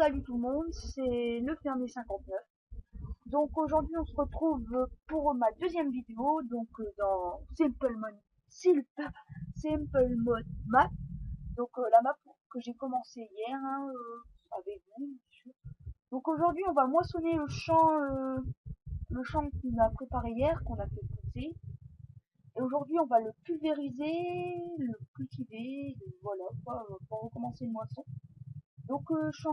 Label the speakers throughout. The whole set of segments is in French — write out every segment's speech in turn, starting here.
Speaker 1: Salut tout le monde, c'est le fermier 59. Donc aujourd'hui on se retrouve pour ma deuxième vidéo, donc dans Simple Mode Map. Donc la map que j'ai commencé hier avec vous, bien sûr. Donc aujourd'hui on va moissonner le champ qu'on a préparé hier, qu'on a fait pousser. Et aujourd'hui on va le pulvériser, le cultiver, voilà, pour recommencer une moisson. Donc je suis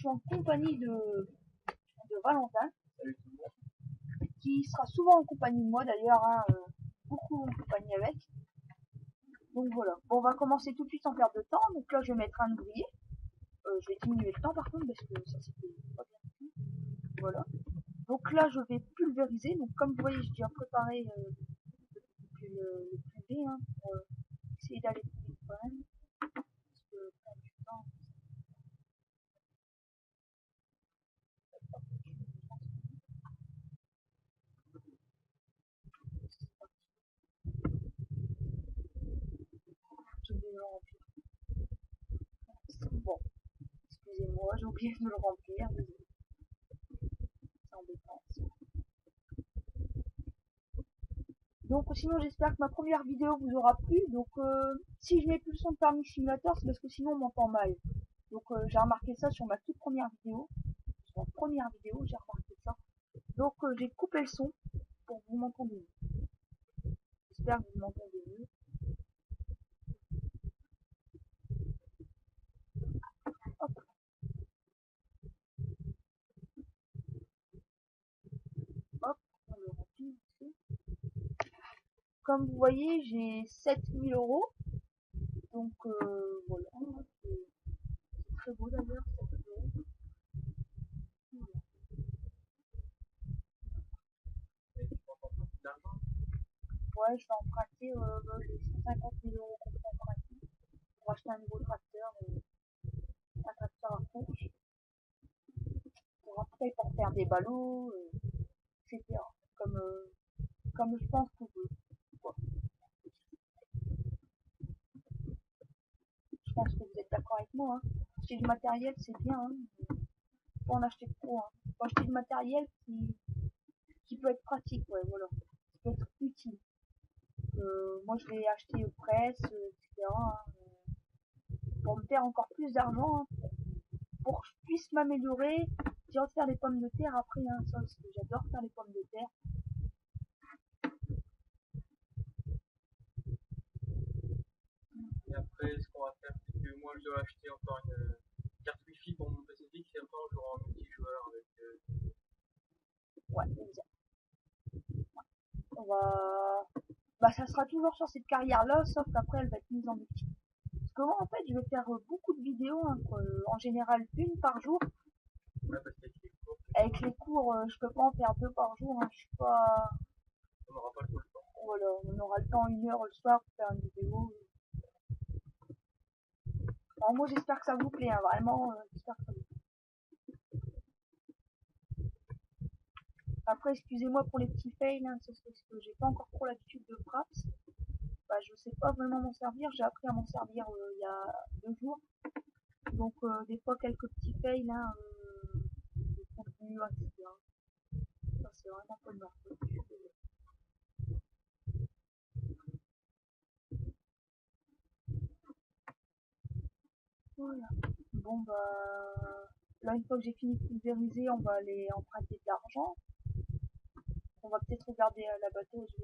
Speaker 1: en compagnie de Valentin, qui sera souvent en compagnie de moi d'ailleurs, beaucoup en compagnie avec. Donc voilà, bon, on va commencer tout de suite sans perdre de temps. Donc là je vais mettre un ouvrier. Je vais diminuer le temps par contre parce que ça c'était pas bien du tout. Voilà. Donc là je vais pulvériser. Donc comme vous voyez j'ai déjà préparé le pulvé pour essayer d'aller plus vite quand même. Parce que prendre du temps. Je vais le remplir. Bon, excusez-moi, j'ai oublié de le remplir. Désolé. C'est embêtant. Donc sinon j'espère que ma première vidéo vous aura plu. Donc si je mets plus le son de Farming Simulator, c'est parce que sinon on m'entend mal. Donc j'ai remarqué ça sur ma toute première vidéo. Sur ma première vidéo j'ai remarqué ça. Donc j'ai coupé le son pour que vous m'entendez mieux. J'espère que vous m'entendez mieux. Hop. Hop, on le remplit ici. Comme vous voyez j'ai 7000 €. Donc voilà, c'est très beau d'ailleurs, 7000 €. Ouais, je vais emprunter les 150 000 € qu'on peut emprunter pour acheter un nouveau tracteur, un tracteur à fourche, pour après pour faire des ballots, etc. Comme, comme je pense que quoi. Je pense que vous êtes d'accord avec moi. Acheter du matériel, c'est bien. Faut en acheter trop. Faut acheter du matériel qui peut être pratique, ouais, voilà. Qui peut être utile. Moi, je vais acheter aux presses, etc. Pour me faire encore plus d'argent, pour que je puisse m'améliorer. J'ai envie de faire des pommes de terre après, ça parce que j'adore faire des pommes de terre.
Speaker 2: Et après, ce qu'on va faire, c'est que moi, je dois acheter encore une carte Wi-Fi pour mon PC fixe et après, on jouera en multijoueur avec.
Speaker 1: Ouais, exact. On va... Bah, ça sera toujours sur cette carrière-là, sauf qu'après, elle va être mise en multi. Parce que moi, en fait, je vais faire beaucoup de vidéos, en général une par jour.
Speaker 2: Ouais, parce qu'avec les cours,
Speaker 1: Avec les cours, je peux pas en faire deux par jour. Je suis pas...
Speaker 2: on n'aura pas trop le temps.
Speaker 1: Voilà, on aura le temps 1 heure le soir pour faire une vidéo. Alors, moi, j'espère que ça vous plaît, vraiment. J'espère que ça vous plaît. Après, excusez-moi pour les petits fails, c'est parce que j'ai pas encore trop l'habitude de Fraps. Bah, je sais pas vraiment m'en servir. J'ai appris à m'en servir il y a 2 jours. Donc, des fois, quelques petits fails, de contenu, etc. Ça, c'est vraiment pas de ma faute. Voilà. Bon, bah, là, une fois que j'ai fini de pulvériser, on va aller emprunter de l'argent. On va peut-être regarder la batteuse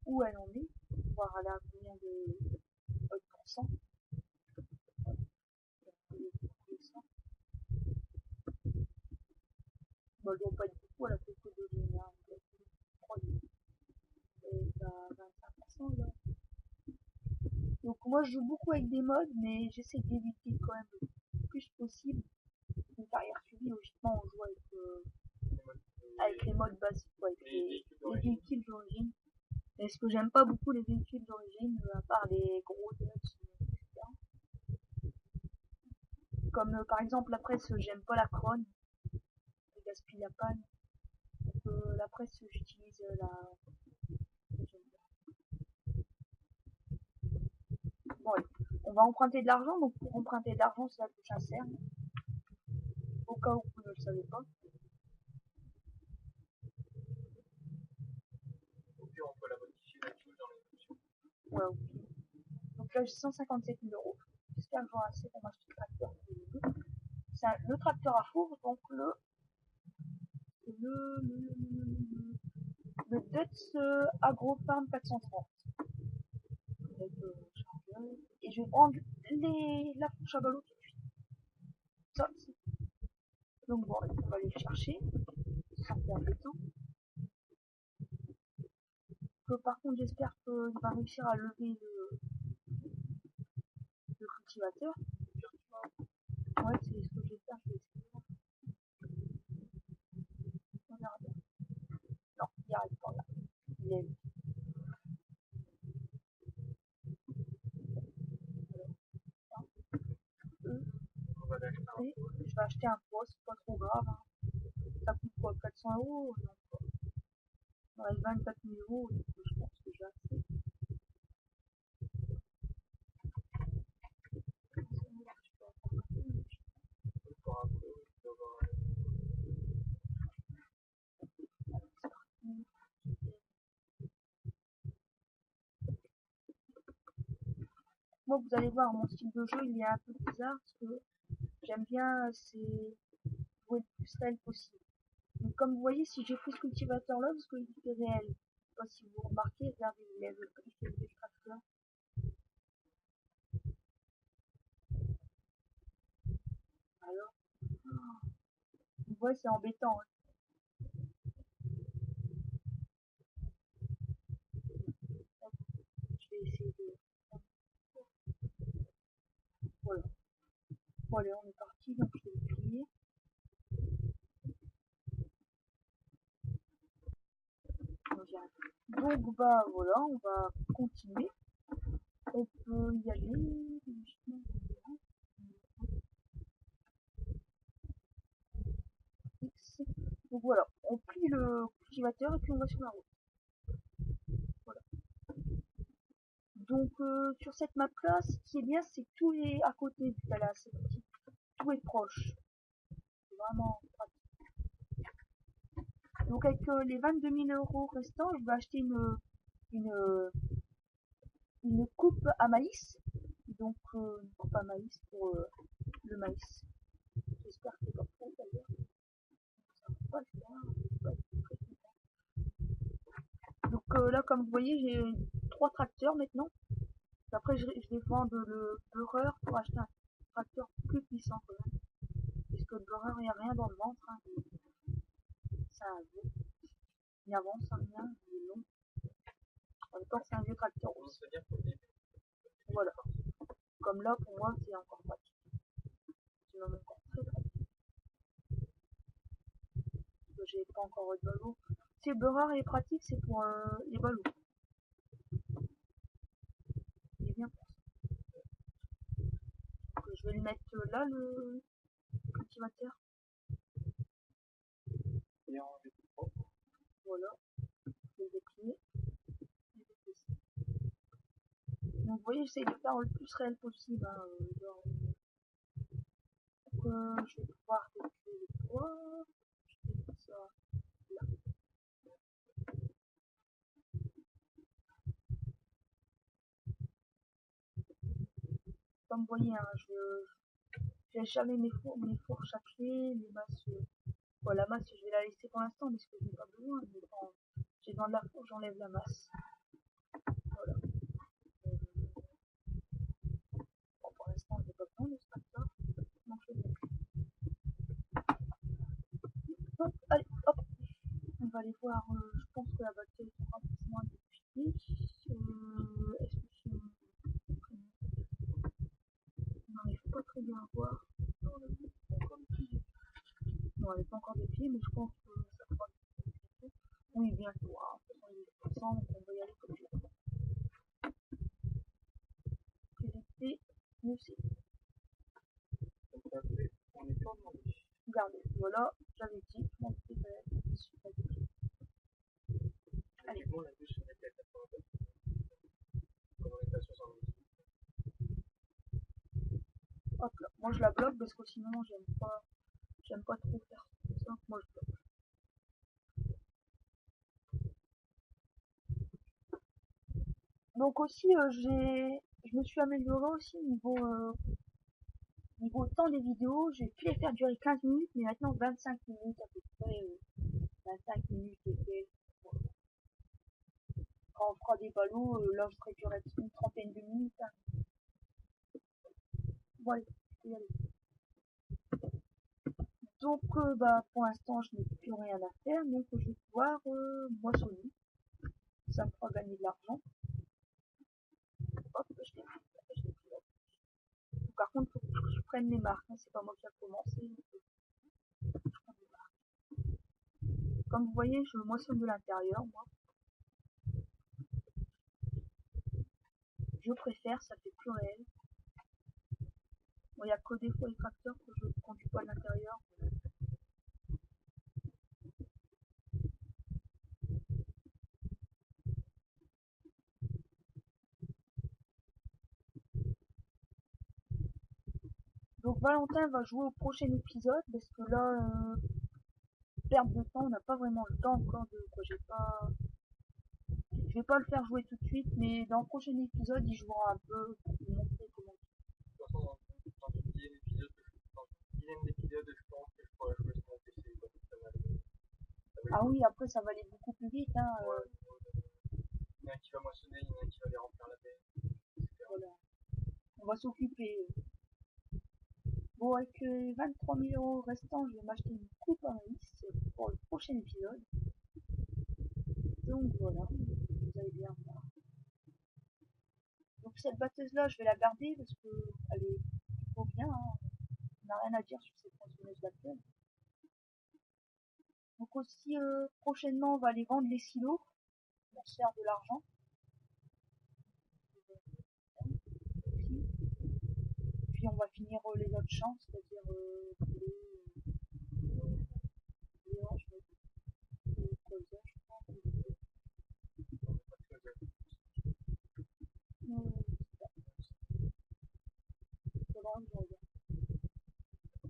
Speaker 1: où elle en est, voir elle a combien de pourcents. Bah, elle doit pas être beaucoup, elle a fait que de l'énergie. Je crois qu'elle est à 25% là. Donc moi je joue beaucoup avec des mods, mais j'essaie d'éviter quand même le plus possible. Une carrière suivie, logiquement on joue avec les mods basiques, avec les véhicules d'origine. Et ce que j'aime pas beaucoup les véhicules d'origine, à part les gros nuts, etc. Comme par exemple la presse, j'aime pas la crone, je gaspille la panne. Donc la presse, j'utilise la... Bon, allez. On va emprunter de l'argent, donc pour emprunter de l'argent, c'est la touche insert. au cas où vous ne le savez pas.
Speaker 2: Au pire, on peut la modifier là-dessus dans les options.
Speaker 1: Ouais, ok. Donc là, j'ai 157 000 euros. J'espère que j'aurai assez pour m'acheter le tracteur. C'est le tracteur à four, donc le Dutz Agro Farm 430. Avec, et je vais prendre la fourche à ballot tout de suite. Ça, donc bon, on va aller le chercher sans perdre de temps. Par contre, j'espère qu'il va réussir à lever le cultivateur. Ouais, c'est ce que je vais faire. Je vais essayer. On verra bien. Non, il arrive pas là. Il est...
Speaker 2: On va l'acheter un peu.
Speaker 1: Je vais acheter un poids, c'est pas trop grave. Hein. Ça coûte quoi, 400 euros? Donc, on arrive à 24 000 euros, donc je pense que j'ai assez. Moi, vous allez voir, mon style de jeu, il est un peu bizarre parce que j'aime bien c'est jouer le plus réel possible. Donc, comme vous voyez, si j'ai pris ce cultivateur là, parce qu'il est réel. Je sais pas si vous remarquez, regardez, il lève le tracteur. Alors, vous voyez, c'est embêtant. Hein. Je vais essayer de... Voilà. Bon, allez, on est parti, donc je vais le plier. Donc, bah, voilà, on va continuer. On peut y aller. Donc voilà, on plie le cultivateur et puis on va sur la route. Voilà. Donc sur cette map là, ce qui est bien, c'est que tout est à côté du palace. Tout est proche. C'est vraiment pratique. Donc avec les 22 000 euros restants, je vais acheter une coupe à maïs. Donc une coupe à maïs pour le maïs. J'espère que c'est pas trop d'ailleurs. Ça va pas le faire. Donc là, comme vous voyez, j'ai 3 tracteurs maintenant. Après, je vais vendre le beurreur pour acheter un tracteur plus puissant quand même. Parce que le beurreur, il n'y a rien dans le ventre. Hein. C'est un vieux. Il avance, ça rien, il est long. En même temps, c'est un vieux tracteur aussi. Voilà. Comme là, pour moi, c'est encore pratique. C'est même encore très pratique. Parce que j'ai pas encore de ballot. Si le beurreur est pratique, c'est pour les ballots. Il est bien pour ça. Donc, je vais le mettre là, le cultivateur. Voilà. Je vais le déplier. Donc vous voyez, j'essaie de faire le plus réel possible. Hein, donc je vais pouvoir déplier le poids. Je vais mettre ça là. Comme vous voyez, hein, je n'ai jamais mes fourches à clé, les masses. Bon, la masse, je vais la laisser pour l'instant parce que je n'ai pas besoin. Mais quand j'ai besoin de la fourche, j'enlève la masse. Voilà. Bon, pour l'instant, je n'ai pas besoin de ce tracteur. Donc je vais le mettre. Donc, allez, hop. On va aller voir. Je pense que la batterie sera plus moins depuis. Est-ce que c'est. Non, il faut pas très bien voir. Non, elle n'est pas encore dépliée, mais je pense que ça fera. Oui, bientôt. Hein. 70%, donc on va y aller comme ça. Priorité, mieux c'est. Regardez, voilà, j'avais dit, mon petit super. Allez. Hop là, moi je la bloque parce que sinon j'aime pas. J'aime pas trop faire ça. Moi, donc aussi, je me suis amélioré aussi niveau temps des vidéos. J'ai pu les faire durer 15 minutes, mais maintenant 25 minutes à peu près. 25 minutes et quelques. Quand on fera des ballots, là, je serai durer une trentaine de minutes. Hein. Voilà, je peux y aller. Donc, bah, pour l'instant, je n'ai plus rien à faire, donc je vais pouvoir moissonner. Ça me fera gagner de l'argent. Hop, je l'ai pris là. Par contre, faut que je prenne les marques, hein. C'est pas moi qui a commencé. Comme vous voyez, je moissonne de l'intérieur, moi. Je préfère, ça fait plus réel. Bon, il n'y a que des fois les tracteurs que je conduis pas de l'intérieur. Donc Valentin va jouer au prochain épisode parce que là, perte de temps, on n'a pas vraiment le temps encore de quoi. Je vais pas le faire jouer tout de suite, mais dans le prochain épisode, il jouera un peu pour vous montrer comment.
Speaker 2: De toute façon, dans le dixième épisode, je pense que je pourrais jouer sur mon PC. Donc ça va aller.
Speaker 1: Ah oui, après ça va aller beaucoup plus vite. Hein,
Speaker 2: il y en a un qui va moissonner, il y en a un qui va aller remplir la baie, etc.
Speaker 1: voilà. On va s'occuper. Bon, avec les 23 000 euros restants, je vais m'acheter une coupe à maïs pour le prochain épisode. Donc voilà, vous allez bien voir. Donc cette batteuse là, je vais la garder parce que elle est plutôt bien. Hein. On n'a rien à dire sur cette tronçonneuse batteuse. Donc aussi, prochainement, on va aller vendre les silos pour se faire de l'argent. Puis on va finir les autres champs, c'est-à-dire les hanches, les colzas, je crois.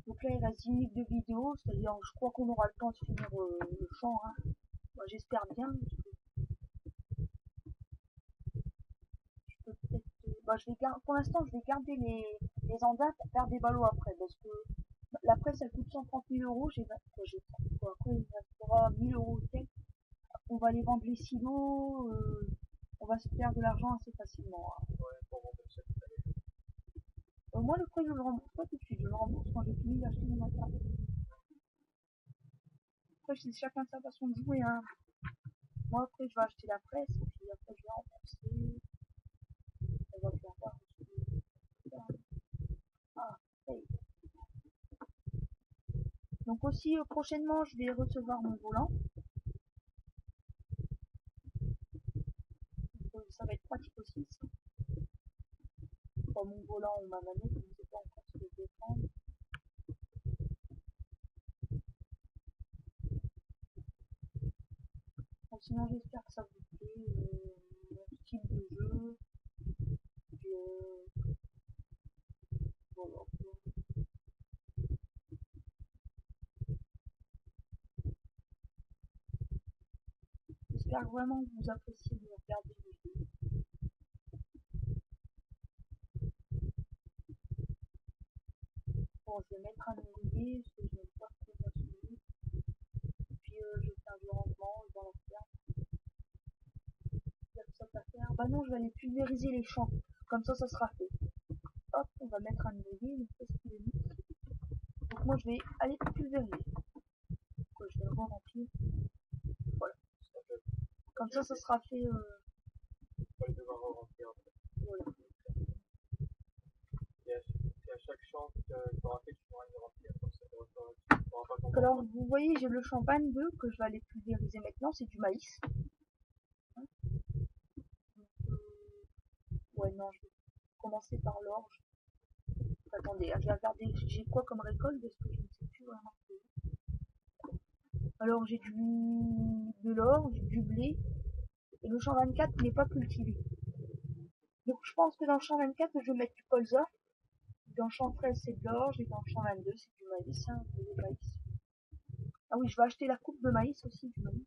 Speaker 1: Donc là, il reste 10 minutes de vidéo, c'est-à-dire je crois qu'on aura le temps de finir le champ. Hein. Moi, j'espère bien. Je peux peut-être. Bah, pour l'instant, je vais garder les andins pour faire des ballots après, parce que la presse, elle coûte 130 000 euros. Après, il restera 1000 euros. On va aller vendre les silos. On va se faire de l'argent assez facilement. Hein.
Speaker 2: Ouais, pour vendre ça.
Speaker 1: Moi, le prêt, je le rembourse pas tout de suite. Je le rembourse quand j'ai fini d'acheter mon matériel. Après, c'est chacun sa façon de jouer. Hein. Moi, après, je vais acheter la presse. Et puis après, je vais rembourser. On va faire voir. Ah, donc aussi, prochainement, je vais recevoir mon volant. Donc, ça va être pratique aussi. Ça. Pas mon volant ou ma manette, je ne sais pas encore ce que je vais prendre. Bon, sinon, j'espère que ça vous plaît. Mon style de jeu. Puis, voilà. J'espère vraiment que vous appréciez de regarder les vidéos. Bon, je vais mettre un ouvrier parce que je n'aime pas trop moissonner. Puis je vais faire du rangement dans la ferme. Il y a que ça à faire. Bah non, je vais aller pulvériser les champs. Comme ça sera fait. Hop, on va mettre un ouvrier. Donc, qu'est-ce qu'il est mis. Donc moi, je vais aller pulvériser. Donc, je vais le remplir. Voilà. Comme ça sera fait.
Speaker 2: On va devoir remplir.
Speaker 1: Voilà.
Speaker 2: Et à chaque champ que tu auras fait, tu pourras le remplir. Comme ça, tu n'auras pas compris.
Speaker 1: Alors, vous voyez, j'ai le champ 22 que je vais aller pulvériser maintenant. C'est du maïs. Donc, ouais, non, je vais commencer par l'orge. Attendez, je vais regarder, j'ai quoi comme récolte parce que je ne sais plus vraiment. Alors j'ai de l'orge, du blé, et le champ 24 n'est pas cultivé. Donc je pense que dans le champ 24, je vais mettre du colza. dans le champ 13 c'est de l'orge et dans le champ 22 c'est du maïs, hein, du maïs. Ah oui, je vais acheter la coupe de maïs aussi, du maïs.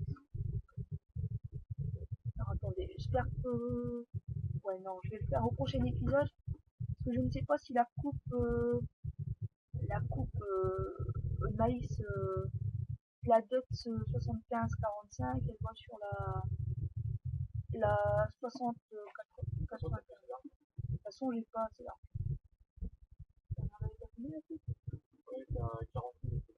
Speaker 1: Alors attendez, j'espère que... Ouais non, je vais le faire au prochain épisode. Parce que je ne sais pas si la coupe de maïs, la DOTS 75-45, elle va sur la 60-95. De toute façon, j'ai pas assez là. On en avait terminé la coupe.
Speaker 2: Ouais, t'as 40 minutes.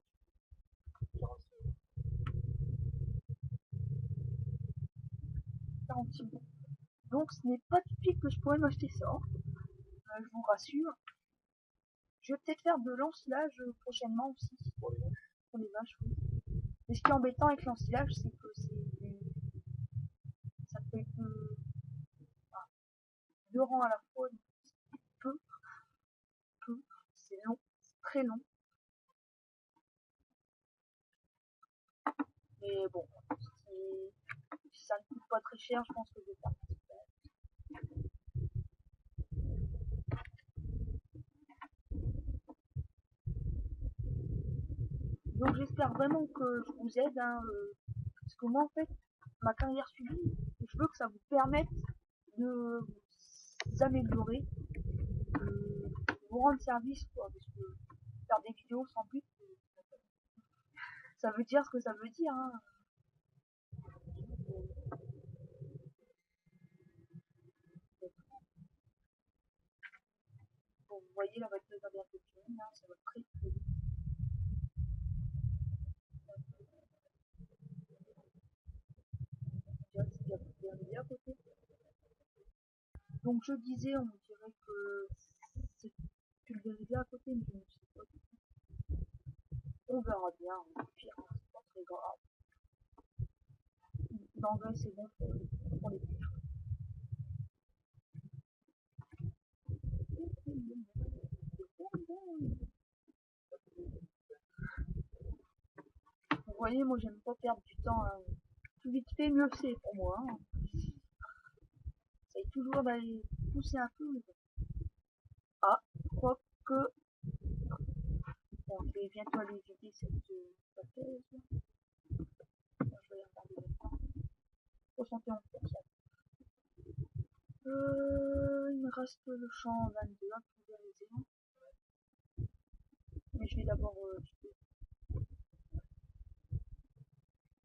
Speaker 1: 46 minutes. Donc ce n'est pas tout de suite que je pourrais m'acheter ça. Je vous rassure. Je vais peut-être faire de l'ensilage prochainement aussi.
Speaker 2: Pour les vaches.
Speaker 1: Pour les vaches, oui. Mais ce qui est embêtant avec l'ensilage, c'est que ça fait que 2 rangs à la fois. Peu, c'est long, c'est très long. Mais bon, si ça ne coûte pas très cher, je pense que je vais faire. Donc j'espère vraiment que je vous aide, hein, parce que moi en fait, ma carrière suivie, je veux que ça vous permette de vous améliorer, de vous rendre service, quoi, parce que faire des vidéos sans but, ça veut dire ce que ça veut dire, hein. Bon, vous voyez, la voiture va bientôt finir, hein, ça va très très vite. C'est bien à côté. Donc je disais, on dirait que c'est pulvérisé à côté, mais je ne sais pas. On verra bien, au pire, hein, c'est pas très grave. L'engrais c'est bon pour les petits. Vous voyez, moi j'aime pas perdre du temps, hein. Plus vite fait, mieux c'est pour moi, hein. J'essaye toujours d'aller pousser un peu, mais bon. Ah, je crois que... Bon, je vais bientôt aller vider cette thèse. Je vais regarder maintenant. 71%. Il me reste le champ 22 à pulvériser. Mais je vais d'abord...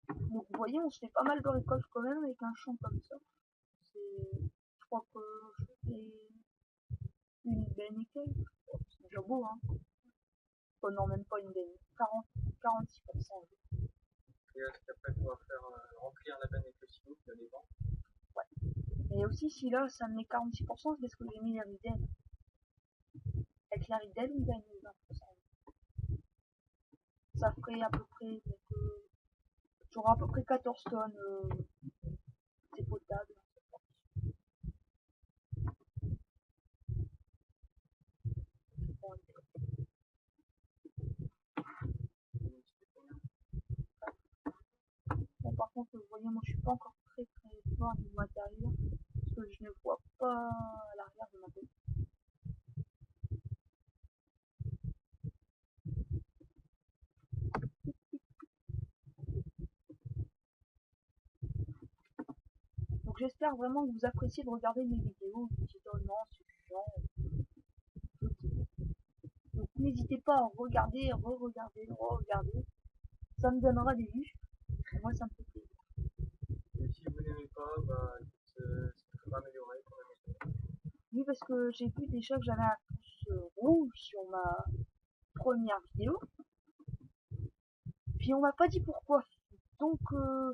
Speaker 1: Donc vous voyez, on se fait pas mal de récoltes quand même avec un champ comme ça. Je crois que je fais une benne et quelques. C'est déjà beau, hein. Oh non, même pas une benne. 46%.
Speaker 2: Et après, on va faire remplir la benne avec le silo, puis aller vendre.
Speaker 1: Ouais. Et aussi, si là, ça me met 46%, c'est parce que j'ai mis les ridelles. Avec la ridelle, on gagne 20%. Ça ferait à peu près... J'aurai à peu près 14 tonnes. C'est potable. Bon, par contre, vous voyez, moi je suis pas encore très fort au niveau intérieur, parce que je ne vois pas à l'arrière de ma tête. Donc j'espère vraiment que vous appréciez de regarder mes vidéos, étonnant, suffisant. Donc n'hésitez pas à regarder, re-regarder, re-regarder. Ça me donnera des vues. Et moi ça me fait plaisir.
Speaker 2: Et si vous n'aimez pas, bah, ça va améliorer quand même.
Speaker 1: Oui, parce que j'ai vu déjà que j'avais un pouce rouge sur ma première vidéo. Puis on m'a pas dit pourquoi. Donc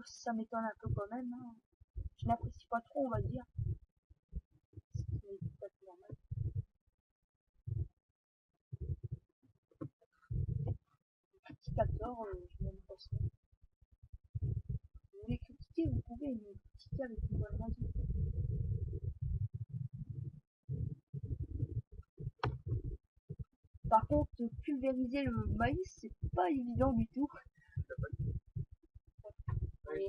Speaker 1: ça m'étonne un peu quand même, hein. Je n'apprécie pas trop, on va dire. C'est tout à fait normal. Petit 14, je n'aime pas ça. Vous voulez critiquer, vous pouvez, mais critiquer avec une bonne raison. Par contre, pulvériser le maïs, c'est pas évident du tout.
Speaker 2: Oui,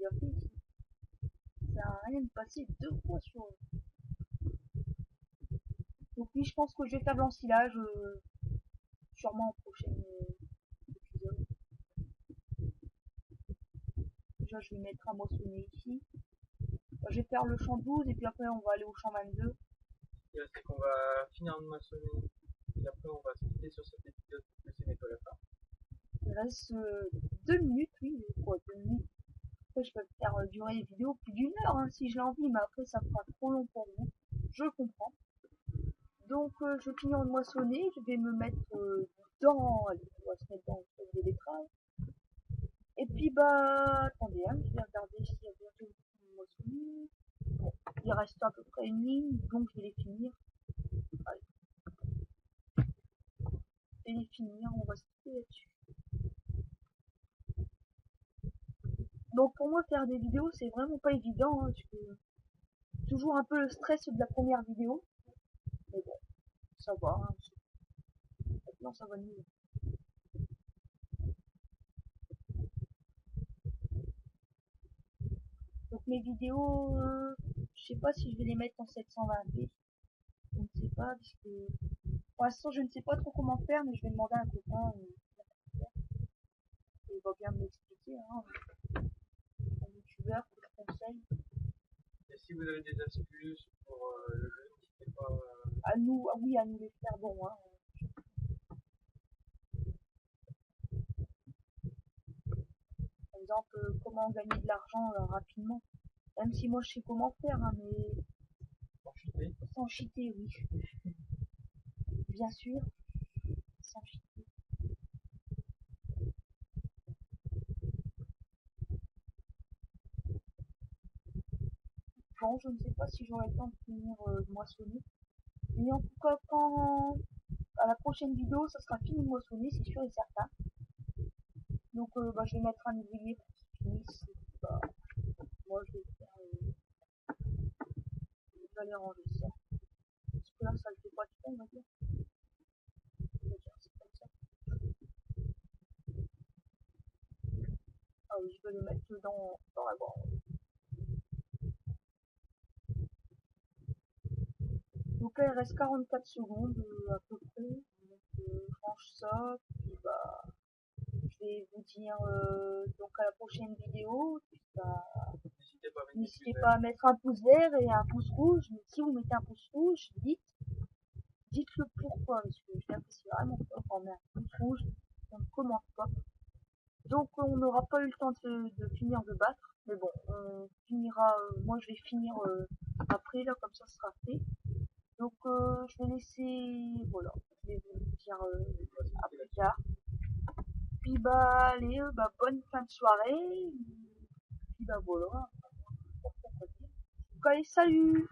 Speaker 1: Et après, ça sert à rien de passer 2 fois sur... Donc Donc oui, je pense que je vais faire de l'ensilage, sûrement en prochain épisode. Déjà, je vais mettre un moissonner ici. Je vais faire le champ 12 et puis après on va aller au champ 22.
Speaker 2: C'est qu'on va finir de moissonner et après on va se quitter sur cet épisode pour laisser nettoyer la part.
Speaker 1: Il reste 2 minutes, oui, quoi, 2 minutes. Après, je peux faire durer les vidéos plus d'1 heure hein, si je l'ai envie, mais après ça fera trop long pour vous. Je comprends. Donc je finis de moissonner, je vais me mettre dans, allez, on va se mettre dans le des betteraves. Et puis bah, attendez, hein, je vais regarder s'il y a bientôt une moissonner. Bon, il reste à peu près une ligne, donc je vais les finir. Allez. Je vais les finir, on va se quitter là-dessus. Donc pour moi faire des vidéos c'est vraiment pas évident, hein, parce que toujours un peu le stress de la première vidéo. Mais bon, ça va, hein, maintenant ça va mieux. Donc mes vidéos, je sais pas si je vais les mettre en 720p. Je ne sais pas, parce que pour l'instant je ne sais pas trop comment faire, mais je vais demander à un copain. Il va bien me l'expliquer, hein. Un youtubeur que je conseille.
Speaker 2: Et si vous avez des astuces pour le jeu, n'hésitez pas
Speaker 1: à nous, ah oui, à nous les faire, bon, hein. Par exemple, comment gagner de l'argent rapidement. Même si moi je sais comment faire, hein, mais sans cheater, oui. Bien sûr, sans cheater. Bon, je ne sais pas si j'aurai le temps de finir de moissonner. Mais en tout cas, quand à la prochaine vidéo, ça sera fini de moissonner, c'est sûr et certain. Donc, bah, je vais mettre un ouvrier pour qu'il finisse. Bah, moi, je vais faire. Je vais aller ranger ça. Parce que là, ça le fait pas trop, on va dire. On va dire c'est comme ça. Ah oui, je vais le mettre dans la bande. Donc là, il reste 44 secondes à peu près. Donc, je range ça. Puis, bah, je vais vous dire donc à la prochaine vidéo. Puis, bah, n'hésitez pas à mettre un pouce vert et un pouce rouge. Mais si vous mettez un pouce rouge, dites-le pourquoi. Parce que je l'apprécie vraiment pas quand on met un pouce rouge. On ne commente pas. Donc on n'aura pas eu le temps de finir de battre. Mais bon, on finira. Moi, je vais finir après là, comme ça sera fait. Donc je vais laisser, voilà, je vais vous dire à plus tard. Puis bah allez, bah bonne fin de soirée. Puis bah voilà. Donc allez, salut!